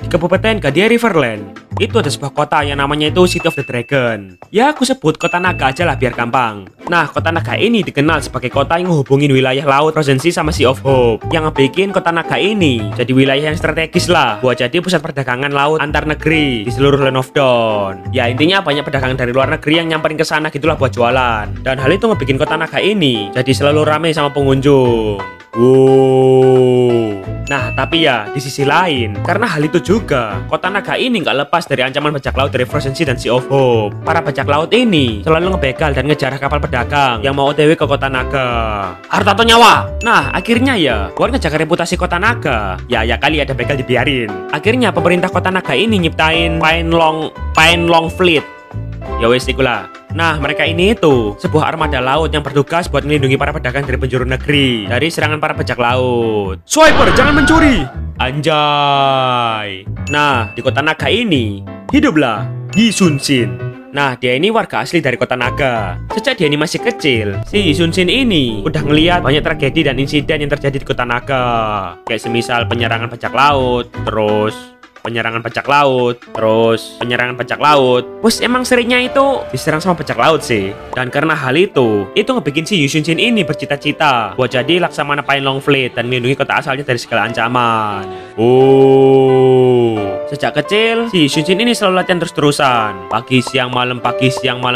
di Kabupaten Gadia Riverland. Itu ada sebuah kota yang namanya itu City of the Dragon. Ya, aku sebut kota naga aja lah biar gampang. Nah, kota naga ini dikenal sebagai kota yang menghubungin wilayah laut Frozen Sea sama Sea of Hope. Yang ngebikin kota naga ini jadi wilayah yang strategis lah buat jadi pusat perdagangan laut antar negeri di seluruh Land of Dawn. Ya, intinya banyak pedagang dari luar negeri yang nyamperin ke sana gitulah buat jualan. Dan hal itu ngebikin kota naga ini jadi selalu ramai sama pengunjung. Wow. Nah, tapi ya, di sisi lain, karena hal itu juga, kota naga ini nggak lepas dari ancaman bajak laut dari Frozen Sea dan Sea of Hope. Para bajak laut ini selalu ngebegal dan ngejarah kapal pedagang yang mau OTW ke kota naga. Harta atau nyawa? Nah, akhirnya ya, buat ngejaga reputasi kota naga, ya kali ada begal dibiarin. Akhirnya pemerintah kota naga ini nyiptain Pine Long Fleet. Ya wes ikulah. Nah, mereka ini itu sebuah armada laut yang bertugas buat melindungi para pedagang dari penjuru negeri dari serangan para bajak laut. Swiper, jangan mencuri! Anjay. Nah, di kota naga ini hiduplah Yi Sun-shin. Nah, dia ini warga asli dari kota naga. Sejak dia ini masih kecil, si Yi Sun-shin ini udah ngeliat banyak tragedi dan insiden yang terjadi di kota naga. Kayak semisal penyerangan bajak laut, terus penyerangan bajak laut. Bos emang seringnya itu diserang sama bajak laut sih. Dan karena hal itu ngebikin si Yi Sun-shin ini bercita-cita buat jadi laksamana Pine Long Fleet dan melindungi kota asalnya dari segala ancaman. Sejak kecil, si Yi Sun-shin ini selalu latihan terus-terusan. Pagi, siang, malam,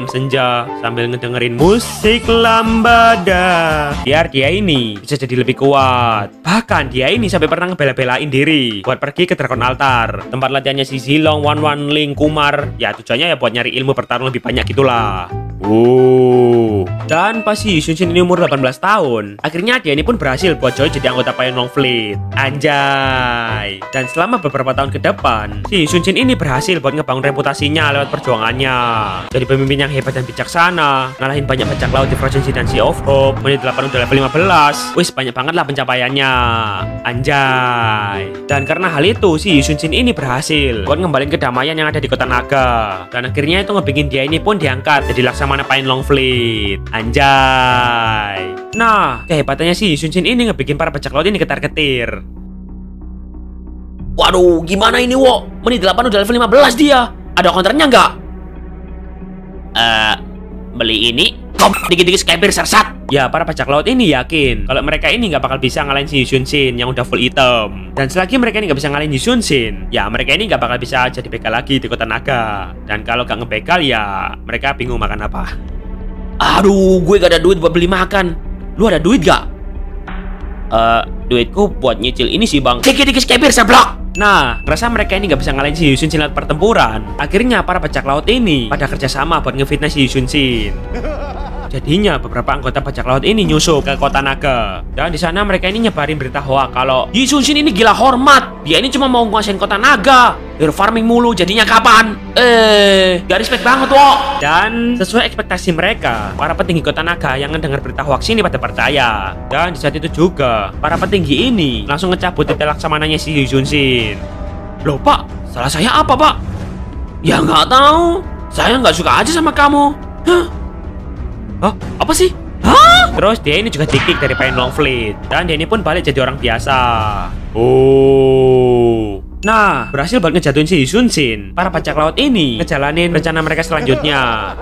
senja, sambil ngedengerin musik lambada. Biar dia ini bisa jadi lebih kuat. Bahkan dia ini sampai pernah ngebela-belain diri buat pergi ke Dragon Altar, tempat latihannya si Zilong, Wan Ling, Kumar. Ya tujuannya ya buat nyari ilmu bertarung lebih banyak gitulah. Dan pas si Yi Sun-shin ini umur 18 tahun, akhirnya dia ini pun berhasil buat join jadi anggota Pine Long Fleet. Anjay. Dan selama beberapa tahun ke depan, si Yi Sun-shin ini berhasil buat ngebangun reputasinya lewat perjuangannya. Jadi pemimpin yang hebat dan bijaksana, ngalahin banyak bajak laut di Frozen Sea dan Sea of Hope, menit 8 udah level 15. Wis banyak banget lah pencapaiannya. Anjay. Dan karena hal itu, si Yi Sun-shin ini berhasil buat ngembalin kedamaian yang ada di kota naga. Dan akhirnya itu ngebikin dia ini pun diangkat jadi laksamana Pine Long Fleet. Anjay. Nah, kehebatannya si Yi Sun-shin ini ngebikin para bajak laut ini ketar-ketir. Waduh, gimana ini, wo? Menit 8 udah level 15 dia. Ada counternya nggak? Beli ini. Dikit-dikit Skybear sersat. Ya, para bajak laut ini yakin kalau mereka ini nggak bakal bisa ngalahin si Yi Sun-shin yang udah full item. Dan selagi mereka ini nggak bisa ngalahin Yi Sun-shin, ya mereka ini nggak bakal bisa jadi begal lagi di kota naga. Dan kalau nggak ngebegal, ya mereka bingung makan apa. Aduh, gue gak ada duit buat beli makan. Lu ada duit gak? Duitku buat nyicil ini sih, bang. Dikit-dikit Skybear seblok. Nah, ngerasa mereka ini nggak bisa ngalahin si Yi Sun-shin lewat pertempuran. Akhirnya para bajak laut ini pada kerjasama buat ngefitnah si Yi Sun-shin. Jadinya beberapa anggota bajak laut ini nyusup ke kota naga. Dan di sana mereka ini nyebarin berita hoax kalau Yi Sun-shin ini gila hormat. Dia ini cuma mau nguasain kota naga. Hero farming mulu, jadinya kapan? Gak respect banget, wo. Dan sesuai ekspektasi mereka, para petinggi kota naga yang mendengar berita hoax ini pada percaya. Dan di saat itu juga, para petinggi ini langsung ngecabut titel laksamananya si Yi Sun-shin. Loh, Pak, salah saya apa, Pak? Ya nggak tahu. Saya nggak suka aja sama kamu. Hah? Apa sih? Hah? Terus dia ini juga di-kick dari Pine Long Fleet. Dan dia ini pun balik jadi orang biasa. Nah, berhasil buat ngejatuhin si Yi Sun-shin. Para bajak laut ini ngejalanin rencana mereka selanjutnya.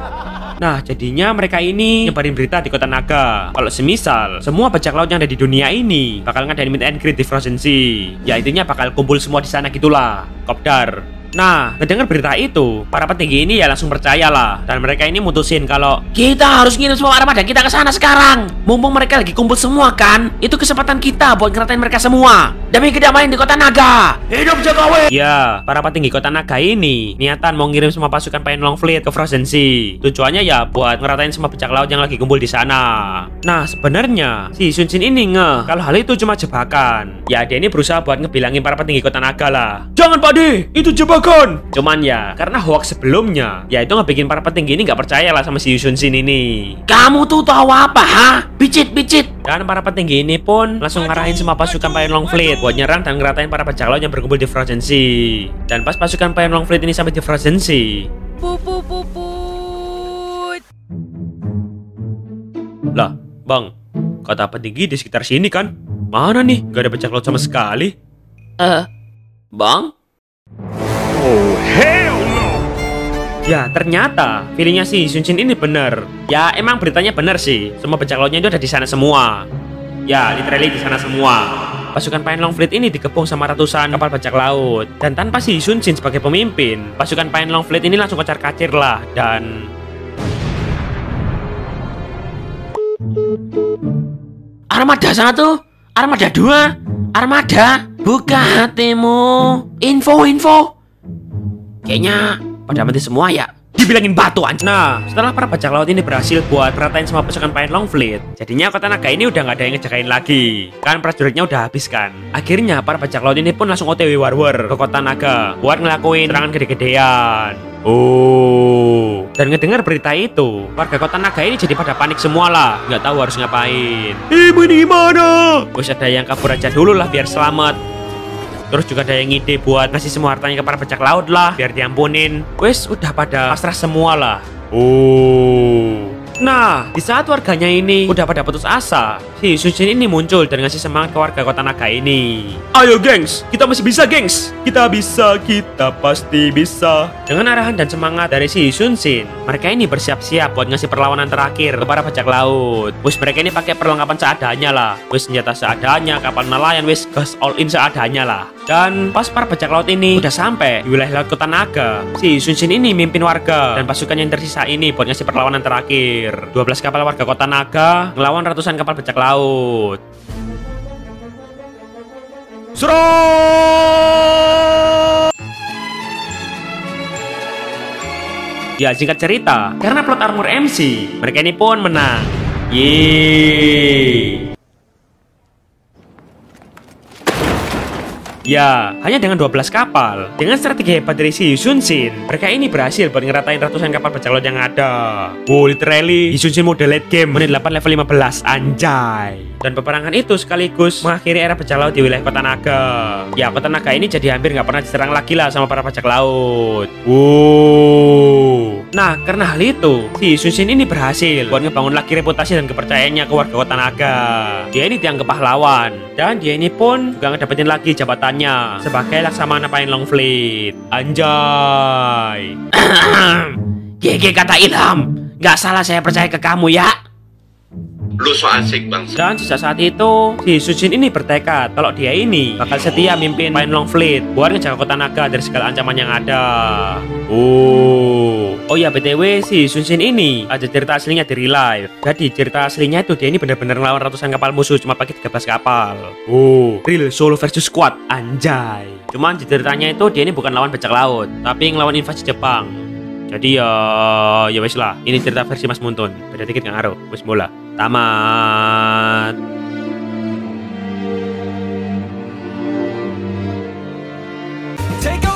Nah, jadinya mereka ini nyebarin berita di kota naga kalau semisal semua bajak laut yang ada di dunia ini bakal ngadain meet and greet di Frozen Sea. Ya intinya bakal kumpul semua di sana gitulah. Kopdar. Nah, mendengar berita itu, para petinggi ini ya langsung percayalah. Dan mereka ini mutusin kalau kita harus ngirim semua armada kita ke sana sekarang. Mumpung mereka lagi kumpul semua kan, itu kesempatan kita buat ngeratain mereka semua demi kedamaian di kota naga. Hidup Jokowi! Ya, para petinggi kota naga ini niatan mau ngirim semua pasukan Pine Long Fleet ke Frozen Sea. Tujuannya ya buat ngeratain semua bajak laut yang lagi kumpul di sana. Nah, sebenarnya si Yi Sun-shin ini kalau hal itu cuma jebakan. Ya, dia ini berusaha buat ngebilangin para petinggi kota naga lah. Jangan, Pak D, itu jebakan. Cuman ya, karena hoax sebelumnya, ya itu ngebikin para petinggi ini nggak percaya lah sama si Yi Sun-shin ini. Kamu tuh tahu apa, ha? Bicit. Dan para petinggi ini pun langsung ngarahin semua pasukan Pine Long Fleet buat nyerang dan ngeratain para bajak laut yang berkumpul di Frozen Sea. Dan pas pasukan Pine Long Fleet ini sampai di Frozen Sea, lah, bang, kata petinggi di sekitar sini kan? Mana nih? Gak ada bajak laut sama sekali. Bang? Oh, hell no! Ya, ternyata feelingnya si Sun Jin ini bener. Ya, emang beritanya bener sih. Semua bajak lautnya itu ada di sana semua. Ya, literally di sana semua. Pasukan Pain Longfleet ini dikepung sama ratusan kapal bajak laut. Dan tanpa si Sun Jin sebagai pemimpin, pasukan Pain Longfleet ini langsung kocar-kacir lah. Dan Armada 1, Armada 2, Armada, buka hatimu. Info. Kayaknya pada mati semua ya. Dibilangin batu anjir. Nah, setelah para bajak laut ini berhasil buat ratain semua pasukan Pain Longfleet, jadinya kota naga ini udah nggak ada yang ngejagain lagi. Kan prajuritnya udah habis kan. Akhirnya para bajak laut ini pun langsung OTW war ke kota naga buat ngelakuin serangan gede-gedean. Oh, dan ngedengar berita itu, warga kota naga ini jadi pada panik semua lah, nggak tahu harus ngapain. Ibu ini gimana? Wes ada yang kabur aja dulu lah biar selamat. Terus juga ada yang ngide buat ngasih semua hartanya ke para bajak laut lah biar diampunin. Wes udah pada pasrah semua lah. Oh. Nah, di saat warganya ini udah pada putus asa, si Sun Jin ini muncul dan ngasih semangat ke warga kota naga ini. Ayo gengs, kita masih bisa gengs. Kita bisa, kita pasti bisa. Dengan arahan dan semangat dari si Sun Jin, mereka ini bersiap-siap buat ngasih perlawanan terakhir ke para bajak laut. Wes mereka ini pakai perlengkapan seadanya lah. Wes senjata seadanya, kapal nelayan, wes gas all in seadanya lah. Dan pas para bajak laut ini udah sampai di wilayah laut kota naga, si Sun Jin ini mimpin warga dan pasukan yang tersisa ini buat ngasih perlawanan terakhir. 12 kapal warga kota naga ngelawan ratusan kapal bajak laut. Serang! Ya, singkat cerita, karena plot armor MC, mereka ini pun menang. Yeay. Ya, hanya dengan 12 kapal, dengan strategi hebat dari si Sun Jin, mereka ini berhasil buat ngeratain ratusan kapal bajak laut yang ada. Wow, literally, Sun Jin mode late game, menit 8 level 15, anjay. Dan peperangan itu sekaligus mengakhiri era bajak laut di wilayah kota naga. Ya, kota naga ini jadi hampir nggak pernah diserang lagi lah sama para bajak laut. Wow. Nah, karena hal itu, si Sun Jin ini berhasil buat ngebangun lagi reputasi dan kepercayaannya ke warga kota naga. Dia ini dianggap pahlawan, dan dia ini pun juga ngedapetin lagi jabatannya sebagai Laksamana Pain Longfleet. Anjay. GG kata Ilham, nggak salah saya percaya ke kamu ya. Lu so asik bang. Dan sejak saat itu, si Sun Jin ini bertekad kalau dia ini bakal setia mimpin Pain Longfleet buat ngejaga kota naga dari segala ancaman yang ada. Oh ya, BTW si Sun Jin ini ada cerita aslinya di real life. Jadi cerita aslinya itu dia ini benar-benar ngelawan ratusan kapal musuh cuma pakai 13 kapal. Real solo versus squad, anjay. Cuman di ceritanya itu dia ini bukan lawan bajak laut, tapi ngelawan invasi Jepang. Jadi ya wes lah, ini cerita versi Mas Muntun. Beda dikit nggak ngaruh, wes bola. Tamat. Take